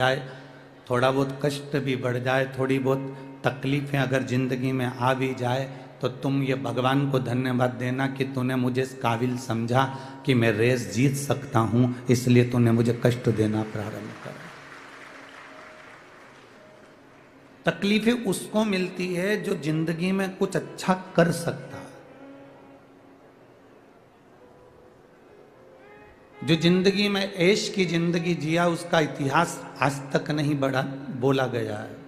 जाए, थोड़ा बहुत कष्ट भी बढ़ जाए, थोड़ी बहुत तकलीफें अगर जिंदगी में आ भी जाए, तो तुम ये भगवान को धन्यवाद देना कि तूने मुझे इस काबिल समझा कि मैं रेस जीत सकता हूं, इसलिए तूने मुझे कष्ट देना प्रारंभ करा। तकलीफें उसको मिलती है जो जिंदगी में कुछ अच्छा कर सकता है, जो जिंदगी में ऐश की जिंदगी जिया, उसका इतिहास आज तक नहीं बढ़ा बोला गया है।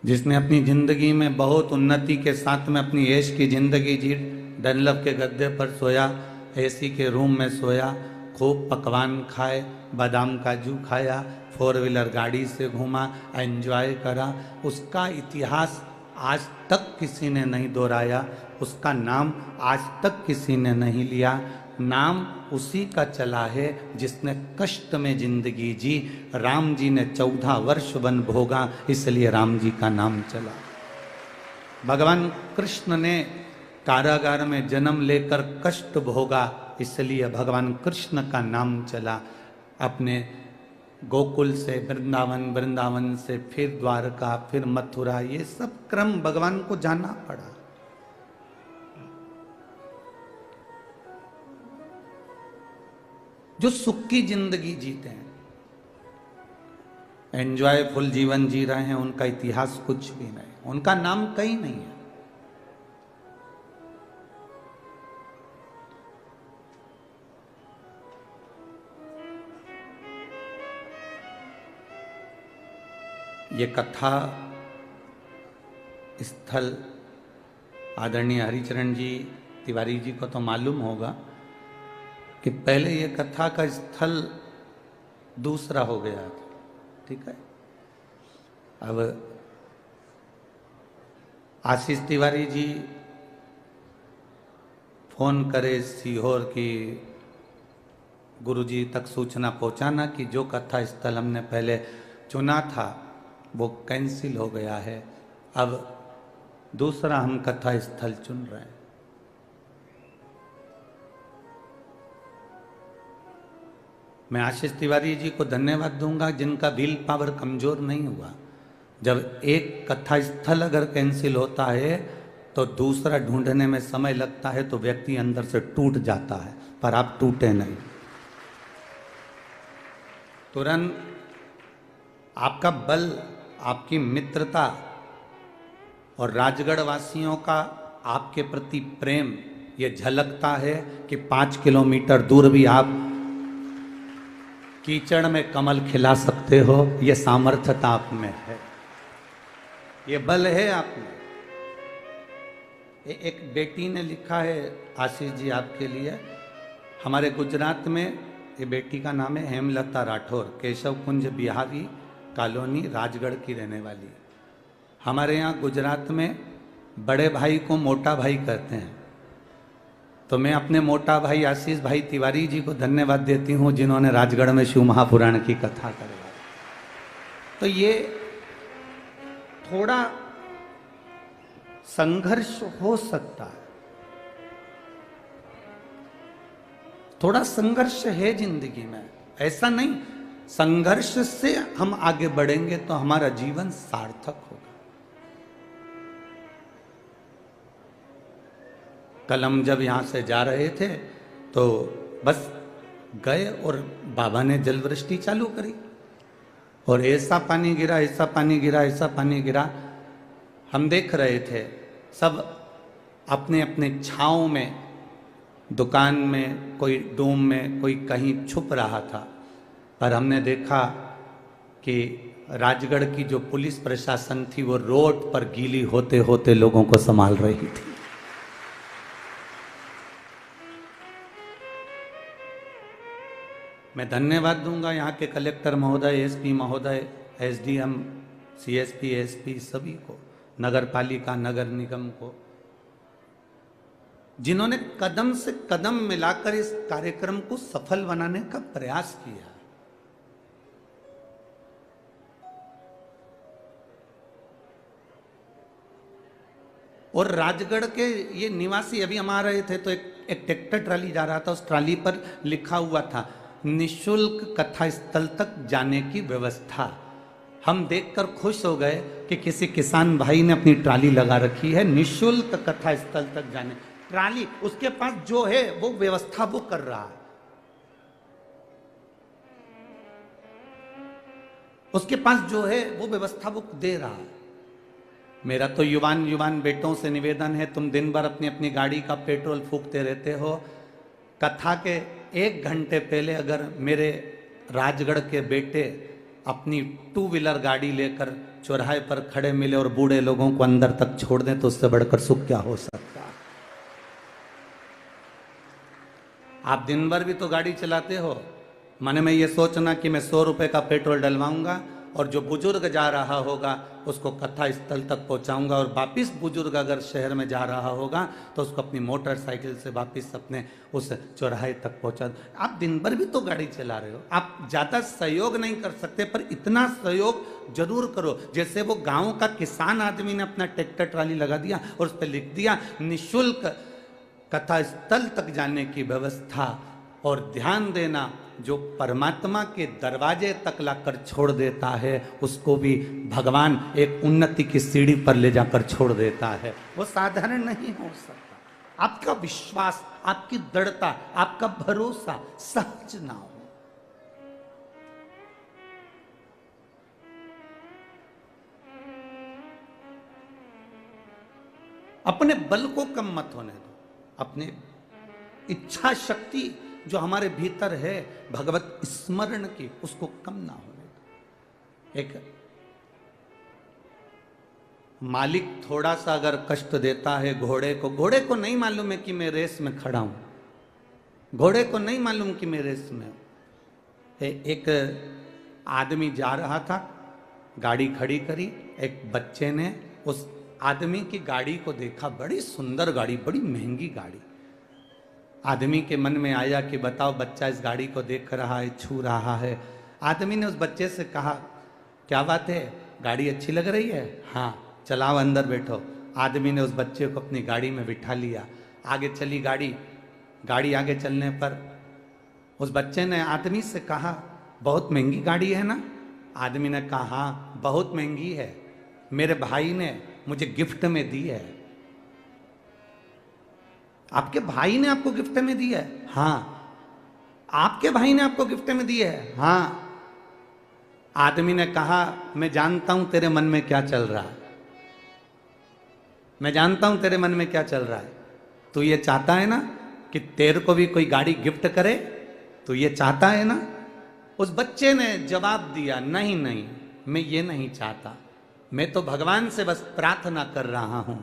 जिसने अपनी जिंदगी में बहुत उन्नति के साथ में अपनी ऐश की जिंदगी जी, डनलप के गद्दे पर सोया, एसी के रूम में सोया, खूब पकवान खाए, बादाम काजू खाया, 4 व्हीलर गाड़ी से घूमा, एंजॉय करा, उसका इतिहास आज तक किसी ने नहीं दोहराया, उसका नाम आज तक किसी ने नहीं लिया। नाम उसी का चला है जिसने कष्ट में जिंदगी जी। राम जी ने 14 वर्ष वन भोगा, इसलिए राम जी का नाम चला। भगवान कृष्ण ने कारागार में जन्म लेकर कष्ट भोगा, इसलिए भगवान कृष्ण का नाम चला। अपने गोकुल से वृंदावन, वृंदावन से फिर द्वारका, फिर मथुरा, ये सब क्रम भगवान को जाना पड़ा। जो सुख की जिंदगी जीते हैं, एंजॉयफुल जीवन जी रहे हैं, उनका इतिहास कुछ भी नहीं, उनका नाम कहीं नहीं है। ये कथा स्थल आदरणीय हरिचरण जी तिवारी जी को तो मालूम होगा कि पहले ये कथा का स्थल दूसरा हो गया था, ठीक है। अब आशीष तिवारी जी फोन करे सीहोर की गुरुजी तक सूचना पहुंचाना कि जो कथा स्थल हमने पहले चुना था वो कैंसिल हो गया है, अब दूसरा हम कथा स्थल चुन रहे हैं। मैं आशीष तिवारी जी को धन्यवाद दूंगा जिनका विल पावर कमजोर नहीं हुआ। जब एक कथा स्थल अगर कैंसिल होता है तो दूसरा ढूंढने में समय लगता है, तो व्यक्ति अंदर से टूट जाता है, पर आप टूटे नहीं। तुरंत आपका बल, आपकी मित्रता और राजगढ़ वासियों का आपके प्रति प्रेम ये झलकता है कि 5 किलोमीटर दूर भी आप कीचड़ में कमल खिला सकते हो। ये सामर्थ्यता आप में है, ये बल है आप में। एक बेटी ने लिखा है आशीष जी आपके लिए, हमारे गुजरात में ये बेटी का नाम है हेमलता राठौर, केशव कुंज बिहारी कॉलोनी राजगढ़ की रहने वाली। हमारे यहाँ गुजरात में बड़े भाई को मोटा भाई कहते हैं, तो मैं अपने मोटा भाई आशीष भाई तिवारी जी को धन्यवाद देती हूँ जिन्होंने राजगढ़ में शिव महापुराण की कथा करवाई। तो ये थोड़ा संघर्ष हो सकता है, थोड़ा संघर्ष है जिंदगी में, ऐसा नहीं। संघर्ष से हम आगे बढ़ेंगे तो हमारा जीवन सार्थक होगा। कल हम जब यहां से जा रहे थे तो बस गए और बाबा ने जल वृष्टि चालू करी और ऐसा पानी गिरा, ऐसा पानी गिरा, ऐसा पानी गिरा। हम देख रहे थे सब अपने अपने छांव में, दुकान में, कोई डूम में, कोई कहीं छुप रहा था, पर हमने देखा कि राजगढ़ की जो पुलिस प्रशासन थी वो रोड पर गीली होते होते लोगों को संभाल रही थी। मैं धन्यवाद दूंगा यहाँ के कलेक्टर महोदय, एसपी महोदय, एसडीएम, सीएसपी, एसपी सभी को, नगर पालिका, नगर निगम को, जिन्होंने कदम से कदम मिलाकर इस कार्यक्रम को सफल बनाने का प्रयास किया। और राजगढ़ के ये निवासी अभी हम आ रहे थे तो एक ट्रैक्टर ट्राली जा रहा था, उस ट्राली पर लिखा हुआ था निशुल्क कथा स्थल तक जाने की व्यवस्था। हम देखकर खुश हो गए कि किसी किसान भाई ने अपनी ट्राली लगा रखी है, निशुल्क कथा स्थल तक जाने। ट्राली उसके पास जो है वो व्यवस्था वो कर रहा है, उसके पास जो है वो व्यवस्था वो दे रहा है। मेरा तो युवान युवान बेटों से निवेदन है, तुम दिन भर अपनी अपनी गाड़ी का पेट्रोल फूकते रहते हो, कथा के 1 घंटे पहले अगर मेरे राजगढ़ के बेटे अपनी 2 व्हीलर गाड़ी लेकर चौराहे पर खड़े मिले और बूढ़े लोगों को अंदर तक छोड़ दें, तो उससे बढ़कर सुख क्या हो सकता है। आप दिन भर भी तो गाड़ी चलाते हो, मन में ये सोचना कि मैं 100 रुपए का पेट्रोल डलवाऊंगा और जो बुजुर्ग जा रहा होगा उसको कथा स्थल तक पहुंचाऊंगा, और वापिस बुजुर्ग अगर शहर में जा रहा होगा तो उसको अपनी मोटरसाइकिल से वापिस अपने उस चौराहे तक पहुंचा। आप दिन भर भी तो गाड़ी चला रहे हो, आप ज़्यादा सहयोग नहीं कर सकते, पर इतना सहयोग जरूर करो। जैसे वो गाँव का किसान आदमी ने अपना ट्रैक्टर ट्राली लगा दिया और उस पर लिख दिया निःशुल्क कथा स्थल तक जाने की व्यवस्था। और ध्यान देना, जो परमात्मा के दरवाजे तक लाकर छोड़ देता है उसको भी भगवान एक उन्नति की सीढ़ी पर ले जाकर छोड़ देता है। वो साधारण नहीं हो सकता। आपका विश्वास, आपकी दृढ़ता, आपका भरोसा सहज ना हो। अपने बल को कम मत होने दो, अपने इच्छा शक्ति जो हमारे भीतर है भगवत स्मरण की, उसको कम ना होने दो। एक मालिक थोड़ा सा अगर कष्ट देता है घोड़े को नहीं मालूम है कि मैं रेस में खड़ा हूं, घोड़े को नहीं मालूम कि मैं रेस में हूं। एक आदमी जा रहा था, गाड़ी खड़ी करी, एक बच्चे ने उस आदमी की गाड़ी को देखा, बड़ी सुंदर गाड़ी, बड़ी महंगी गाड़ी। आदमी के मन में आया कि बताओ, बच्चा इस गाड़ी को देख रहा है, छू रहा है। आदमी ने उस बच्चे से कहा, क्या बात है, गाड़ी अच्छी लग रही है? हाँ, चलाओ, अंदर बैठो। आदमी ने उस बच्चे को अपनी गाड़ी में बिठा लिया, आगे चली गाड़ी। गाड़ी आगे चलने पर उस बच्चे ने आदमी से कहा, बहुत महंगी गाड़ी है ना? आदमी ने कहा, हाँ बहुत महंगी है, मेरे भाई ने मुझे गिफ्ट में दी है। आपके भाई ने आपको गिफ्ट में दी है? हाँ। आपके भाई ने आपको गिफ्ट में दी है? हाँ। आदमी ने कहा, मैं जानता हूं तेरे मन में क्या चल रहा है, मैं जानता हूं तेरे मन में क्या चल रहा है। तू ये चाहता है ना कि तेरे को भी कोई गाड़ी गिफ्ट करे? तू ये चाहता है ना? उस बच्चे ने जवाब दिया, नहीं नहीं, मैं ये नहीं चाहता, मैं तो भगवान से बस प्रार्थना कर रहा हूं,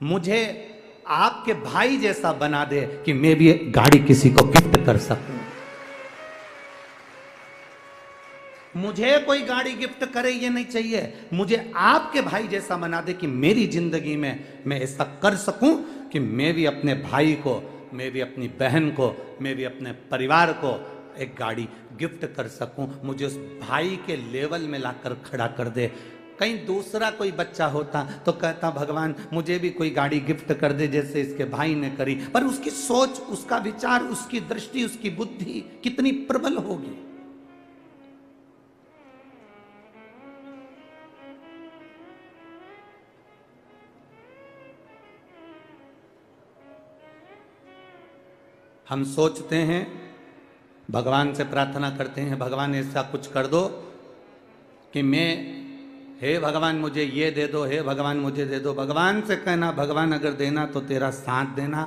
मुझे आपके भाई जैसा बना दे कि मैं भी गाड़ी किसी को गिफ्ट कर सकूं। मुझे कोई गाड़ी गिफ्ट करे ये नहीं चाहिए, मुझे आपके भाई जैसा बना दे कि मेरी जिंदगी में मैं ऐसा कर सकूं कि मैं भी अपने भाई को, मैं भी अपनी बहन को, मैं भी अपने परिवार को एक गाड़ी गिफ्ट कर सकूं। मुझे उस भाई के लेवल में लाकर खड़ा कर दे। कहीं दूसरा कोई बच्चा होता तो कहता, भगवान मुझे भी कोई गाड़ी गिफ्ट कर दे जैसे इसके भाई ने करी। पर उसकी सोच, उसका विचार, उसकी दृष्टि, उसकी बुद्धि कितनी प्रबल होगी। हम सोचते हैं, भगवान से प्रार्थना करते हैं, भगवान ऐसा कुछ कर दो कि मैं, हे भगवान मुझे ये दे दो, हे भगवान मुझे दे दो। भगवान से कहना, भगवान अगर देना तो तेरा साथ देना,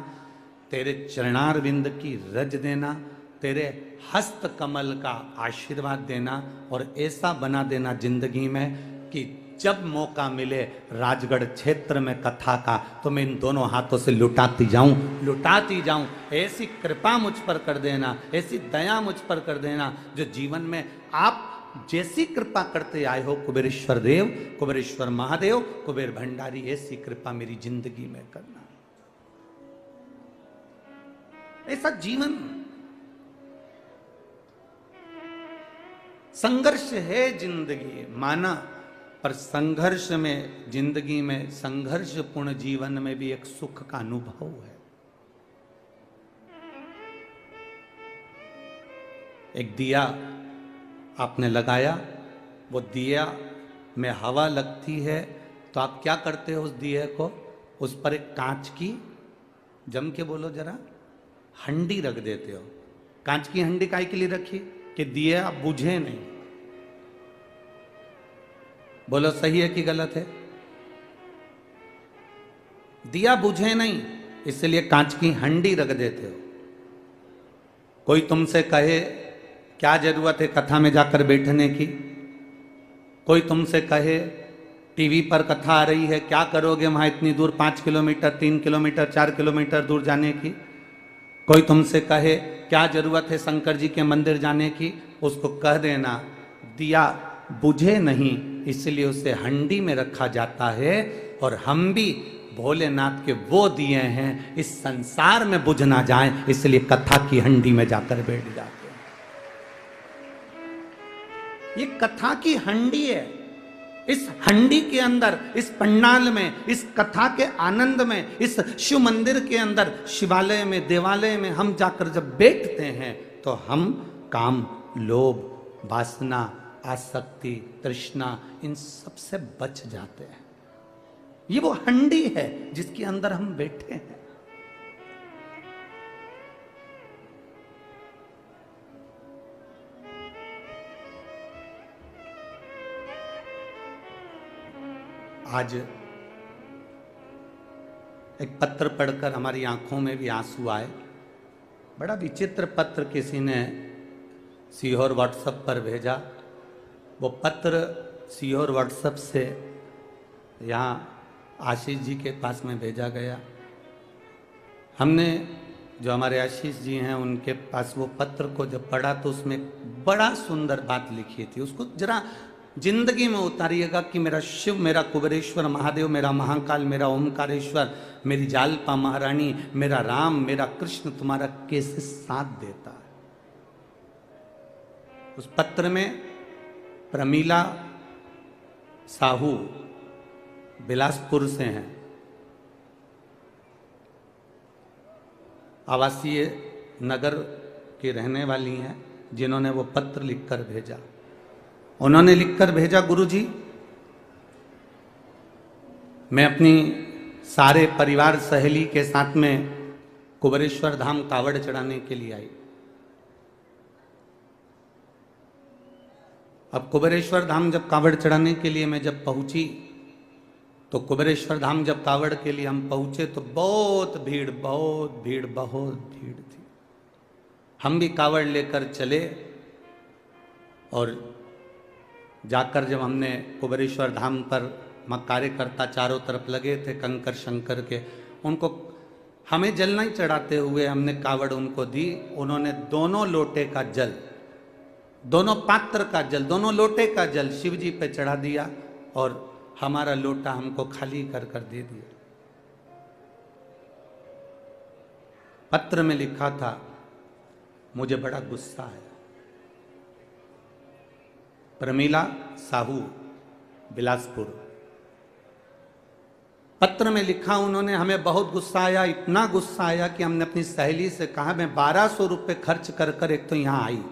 तेरे चरणार बिंद की रज देना, तेरे हस्त कमल का आशीर्वाद देना, और ऐसा बना देना जिंदगी में कि जब मौका मिले राजगढ़ क्षेत्र में कथा का, तो मैं इन दोनों हाथों से लुटाती जाऊं। ऐसी कृपा मुझ पर कर देना, ऐसी दया मुझ पर कर देना, जो जीवन में आप जैसी कृपा करते आए हो, कुबेरेश्वर देव, कुबेरेश्वर महादेव, कुबेर भंडारी, ऐसी कृपा मेरी जिंदगी में करना। ऐसा जीवन, संघर्ष है जिंदगी माना, पर संघर्ष में, जिंदगी में संघर्षपूर्ण जीवन में भी एक सुख का अनुभव है। एक दिया आपने लगाया, वो दिया में हवा लगती है तो आप क्या करते हो, उस दिए को, उस पर एक कांच की, जम के बोलो जरा, हंडी रख देते हो। कांच की हंडी काहे के लिए रखी? कि दिया बुझे नहीं। बोलो सही है कि गलत है? दिया बुझे नहीं, इसलिए कांच की हंडी रख देते हो। कोई तुमसे कहे क्या जरूरत है कथा में जाकर बैठने की, कोई तुमसे कहे टीवी पर कथा आ रही है, क्या करोगे वहां इतनी दूर, 5 किलोमीटर 3 किलोमीटर 4 किलोमीटर दूर जाने की, कोई तुमसे कहे क्या जरूरत है शंकर जी के मंदिर जाने की, उसको कह देना दिया बुझे नहीं, इसलिए उसे हंडी में रखा जाता है। और हम भी भोलेनाथ के वो दिए हैं, इस संसार में बुझ ना जाएं, इसलिए कथा की हंडी में जाकर बैठ जाते हैं। ये कथा की हंडी है। इस हंडी के अंदर, इस पंडाल में, इस कथा के आनंद में, इस शिव मंदिर के अंदर, शिवालय में, देवालय में हम जाकर जब बैठते हैं तो हम काम, लोभ, वासना, आसक्ति, तृष्णा, इन सब से बच जाते हैं। ये वो हंडी है जिसके अंदर हम बैठे हैं। आज एक पत्र पढ़कर हमारी आंखों में भी आंसू आए। बड़ा विचित्र पत्र किसी ने सीहोर व्हाट्सएप पर भेजा। वो पत्र सीहोर व्हाट्सएप से यहाँ आशीष जी के पास में भेजा गया। हमने, जो हमारे आशीष जी हैं, उनके पास वो पत्र को जब पढ़ा तो उसमें बड़ा सुंदर बात लिखी थी। उसको जरा जिंदगी में उतारिएगा कि मेरा शिव, मेरा कुबेरेश्वर महादेव, मेरा महाकाल, मेरा ओमकारेश्वर, मेरी जालपा महारानी, मेरा राम, मेरा कृष्ण तुम्हारा कैसे साथ देता है। उस पत्र में प्रमीला साहू बिलासपुर से हैं, आवासीय नगर की रहने वाली हैं, जिन्होंने वो पत्र लिखकर भेजा। उन्होंने लिखकर भेजा, गुरुजी मैं अपनी सारे परिवार सहेली के साथ में कुबेरेश्वर धाम कावड़ चढ़ाने के लिए आई। अब कुबेरेश्वर धाम जब कावड़ चढ़ाने के लिए मैं जब पहुंची, तो कुबेरेश्वर धाम जब कावड़ के लिए हम पहुंचे तो बहुत भीड़ थी। हम भी कावड़ लेकर चले और जाकर जब हमने कुबेरेश्वर धाम पर, कार्यकर्ता चारों तरफ लगे थे कंकर शंकर के, उनको हमें जल नहीं चढ़ाते हुए हमने कावड़ उनको दी। उन्होंने दोनों लोटे का जल, दोनों पात्र का जल, दोनों लोटे का जल शिव जी पे चढ़ा दिया और हमारा लोटा हमको खाली कर कर दे दिया। पत्र में लिखा था, मुझे बड़ा गुस्सा आया। प्रमीला साहू बिलासपुर, पत्र में लिखा उन्होंने, हमें बहुत गुस्सा आया, इतना गुस्सा आया कि हमने अपनी सहेली से कहा, मैं 1200 रुपये खर्च कर कर एक तो यहां आई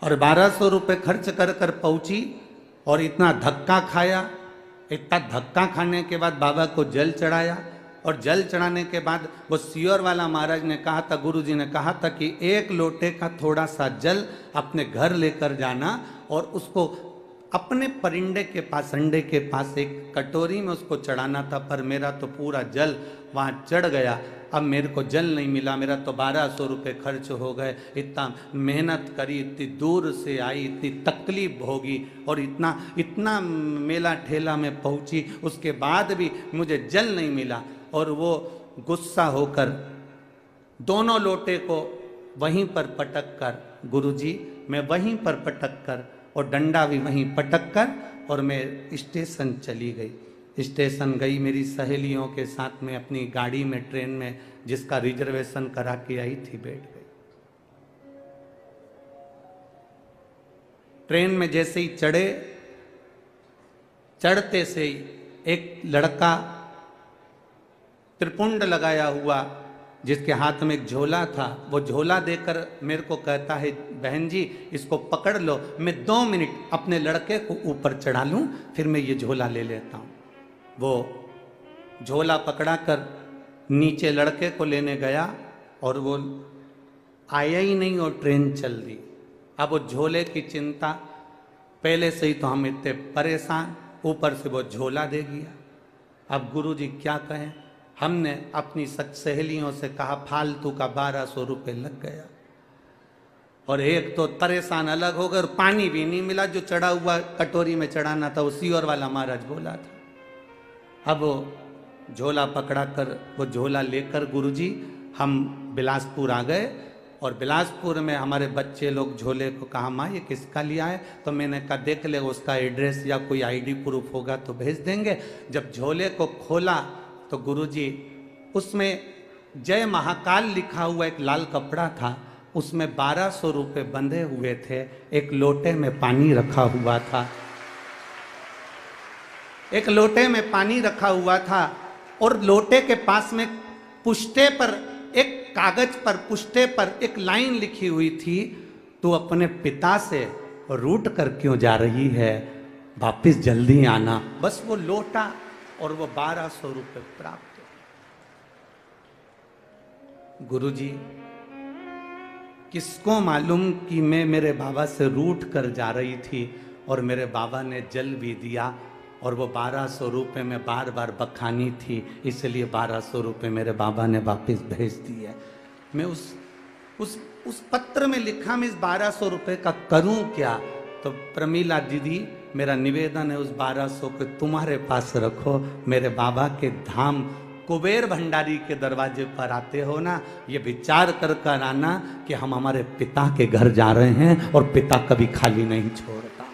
और 1200 रुपये खर्च कर कर पहुंची और इतना धक्का खाया। इतना धक्का खाने के बाद बाबा को जल चढ़ाया और जल चढ़ाने के बाद वो सीहोर वाला महाराज ने कहा था, गुरु जी ने कहा था कि एक लोटे का थोड़ा सा जल अपने घर लेकर जाना और उसको अपने परिंदे के पास, अंडे के पास एक कटोरी में उसको चढ़ाना था। पर मेरा तो पूरा जल वहाँ चढ़ गया, अब मेरे को जल नहीं मिला, मेरा तो 1200 रुपये खर्च हो गए। इतना मेहनत करी, इतनी दूर से आई, इतनी तकलीफ भोगी और इतना मेला ठेला में पहुँची, उसके बाद भी मुझे जल नहीं मिला। और वो गुस्सा होकर दोनों लोटे को वहीं पर पटक कर, गुरुजी मैं वहीं पर पटक कर और डंडा भी वहीं पटक कर और मैं स्टेशन चली गई। स्टेशन गई मेरी सहेलियों के साथ में अपनी गाड़ी में, ट्रेन में, जिसका रिजर्वेशन करा के आई थी, बैठ गई। ट्रेन में जैसे ही चढ़े, चढ़ते से ही एक लड़का त्रिपुंड लगाया हुआ जिसके हाथ में एक झोला था, वो झोला देकर मेरे को कहता है, बहन जी इसको पकड़ लो, मैं 2 मिनट अपने लड़के को ऊपर चढ़ा लूं, फिर मैं ये झोला ले लेता हूं। वो झोला पकड़ा कर नीचे लड़के को लेने गया और वो आया ही नहीं और ट्रेन चल दी। अब वो झोले की चिंता, पहले से ही तो हम इतने परेशान, ऊपर से वो झोला दे गया। अब गुरुजी क्या कहें, हमने अपनी सहेलियों से कहा फालतू का 1200 रुपये लग गया, और एक तो परेशान अलग हो गए, और पानी भी नहीं मिला, जो चढ़ा हुआ कटोरी में चढ़ाना था उसी और वाला महाराज बोला था। अब वो झोला पकड़ा कर, वो झोला लेकर गुरुजी हम बिलासपुर आ गए, और बिलासपुर में हमारे बच्चे लोग झोले को कहा, माँ ये किसका लिया है? तो मैंने कहा देख ले, उसका एड्रेस या कोई आईडी प्रूफ होगा तो भेज देंगे। जब झोले को खोला तो गुरुजी उसमें जय महाकाल लिखा हुआ एक लाल कपड़ा था, उसमें 1200 रुपये बंधे हुए थे, एक लोटे में पानी रखा हुआ था, एक लोटे में पानी रखा हुआ था, और लोटे के पास में पुष्टे पर, एक कागज पर पुष्टे पर एक लाइन लिखी हुई थी, तू अपने पिता से रूठ कर क्यों जा रही है, वापिस जल्दी आना। बस वो लोटा और वो 1200 रुपये प्राप्त। गुरुजी किसको मालूम कि मैं मेरे बाबा से रूठ कर जा रही थी, और मेरे बाबा ने जल भी दिया, और वो 1200 रुपये में बार बार बखानी थी, इसलिए 1200 रुपये मेरे बाबा ने वापस भेज दिए। मैं उस पत्र में लिखा, मैं इस 1200 रुपये का करूं क्या? तो प्रमीला दीदी, मेरा निवेदन है उस 1200 को तुम्हारे पास रखो, मेरे बाबा के धाम कुबेर भंडारी के दरवाजे पर आते हो ना, ये विचार कर कर आना कि हम हमारे पिता के घर जा रहे हैं, और पिता कभी खाली नहीं छोड़ता।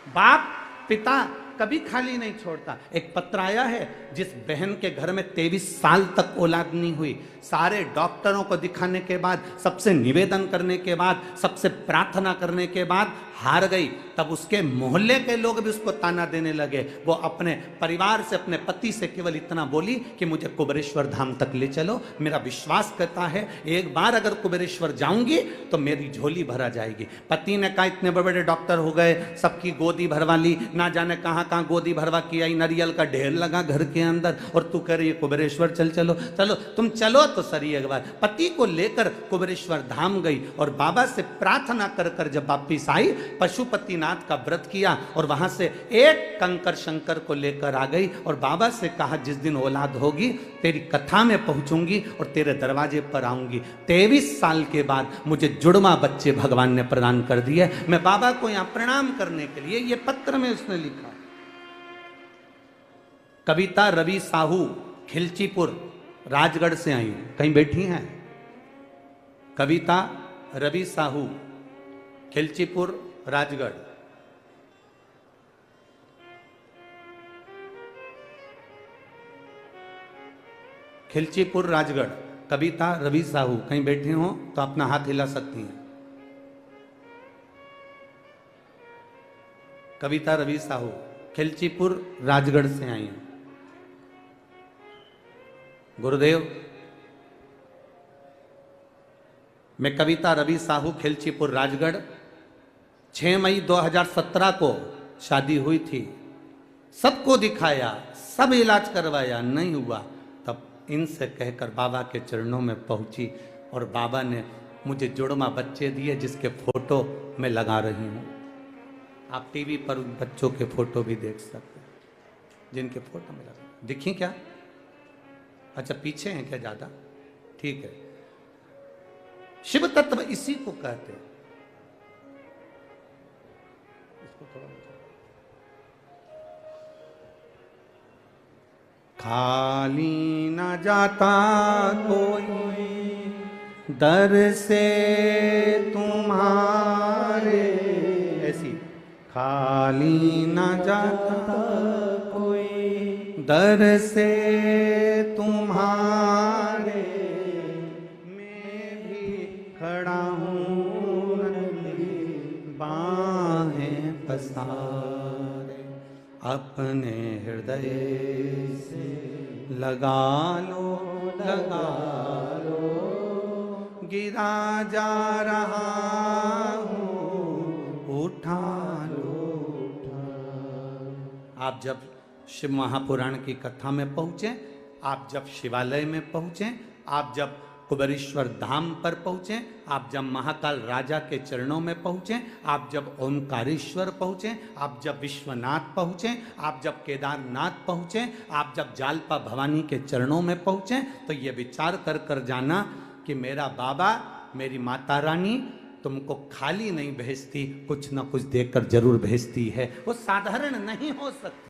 बाप पिता कभी खाली नहीं छोड़ता। एक पत्र आया है, जिस बहन के घर में 23 साल तक औलाद नहीं हुई, सारे डॉक्टरों को दिखाने के बाद, सबसे निवेदन करने के बाद, सबसे प्रार्थना करने के बाद हार गई, तब उसके मोहल्ले के लोग भी उसको ताना देने लगे। वो अपने परिवार से, अपने पति से केवल इतना बोली कि मुझे कुबेरेश्वर धाम तक ले चलो। मेरा विश्वास करता है एक बार अगर कुबेरेश्वर जाऊंगी तो मेरी झोली भरा जाएगी। पति ने कहा इतने बड़े बड़े डॉक्टर हो गए, सबकी गोदी भरवा ली, ना जाने कहाँ कहाँ गोदी भरवा की आई, नारियल का ढेर लगा घर के अंदर, और तू कह रही है कुबेरेश्वर चलो। चलो तुम चलो तो सही एक बार। पति को लेकर कुबेरेश्वर धाम गई, और बाबा से प्रार्थना कर कर जब वापिस आई, पशुपतिनाथ का व्रत किया, और वहां से एक कंकर शंकर को लेकर आ गई, और बाबा से कहा जिस दिन औलाद होगी तेरी कथा में पहुंचूंगी और तेरे दरवाजे पर आऊंगी। 23 साल के बाद मुझे जुड़वा बच्चे भगवान ने प्रदान कर दिए। मैं बाबा को यहां प्रणाम करने के लिए, ये पत्र में उसने लिखा। कविता रवि साहू, खिलचीपुर राजगढ़ से आई हूं, कहीं बैठी हैं? कविता रवि साहू, खिलचीपुर राजगढ़। खिलचीपुर राजगढ़, कविता रवि साहू, कहीं बैठे हो तो अपना हाथ हिला सकती हैं। कविता रवि साहू, खिलचीपुर राजगढ़ से आई हैं। गुरुदेव, मैं कविता रवि साहू, खिलचीपुर राजगढ़, 6 मई 2017 को शादी हुई थी। सबको दिखाया, सब इलाज करवाया, नहीं हुआ। तब इनसे कहकर बाबा के चरणों में पहुंची, और बाबा ने मुझे जुड़वा बच्चे दिए, जिसके फोटो मैं लगा रही हूं। आप टीवी पर उन बच्चों के फोटो भी देख सकते हैं, जिनके फोटो में लगा। दिखी क्या? अच्छा पीछे हैं क्या ज्यादा? ठीक है। शिव तत्व इसी को कहते हैं। खाली न जाता कोई दर से तुम्हारे, ऐसी खाली न जाता कोई दर से तुम्हारे, मैं भी खड़ा हूँ बाहें पसारे, अपने हृदय से लगा लो गिरा जा रहा हूँ, उठा लो। आप जब शिव महापुराण की कथा में पहुंचे, आप जब शिवालय में पहुंचे, आप जब कुबेरेश्वर धाम पर पहुंचे, आप जब महाकाल राजा के चरणों में पहुंचे, आप जब ओंकारेश्वर पहुंचे, आप जब विश्वनाथ पहुंचे, आप जब केदारनाथ पहुंचे, आप जब जालपा भवानी के चरणों में पहुंचे, तो ये विचार कर कर जाना कि मेरा बाबा, मेरी माता रानी तुमको खाली नहीं भेजती, कुछ ना कुछ देकर जरूर भेजती है। वो साधारण नहीं हो सकती।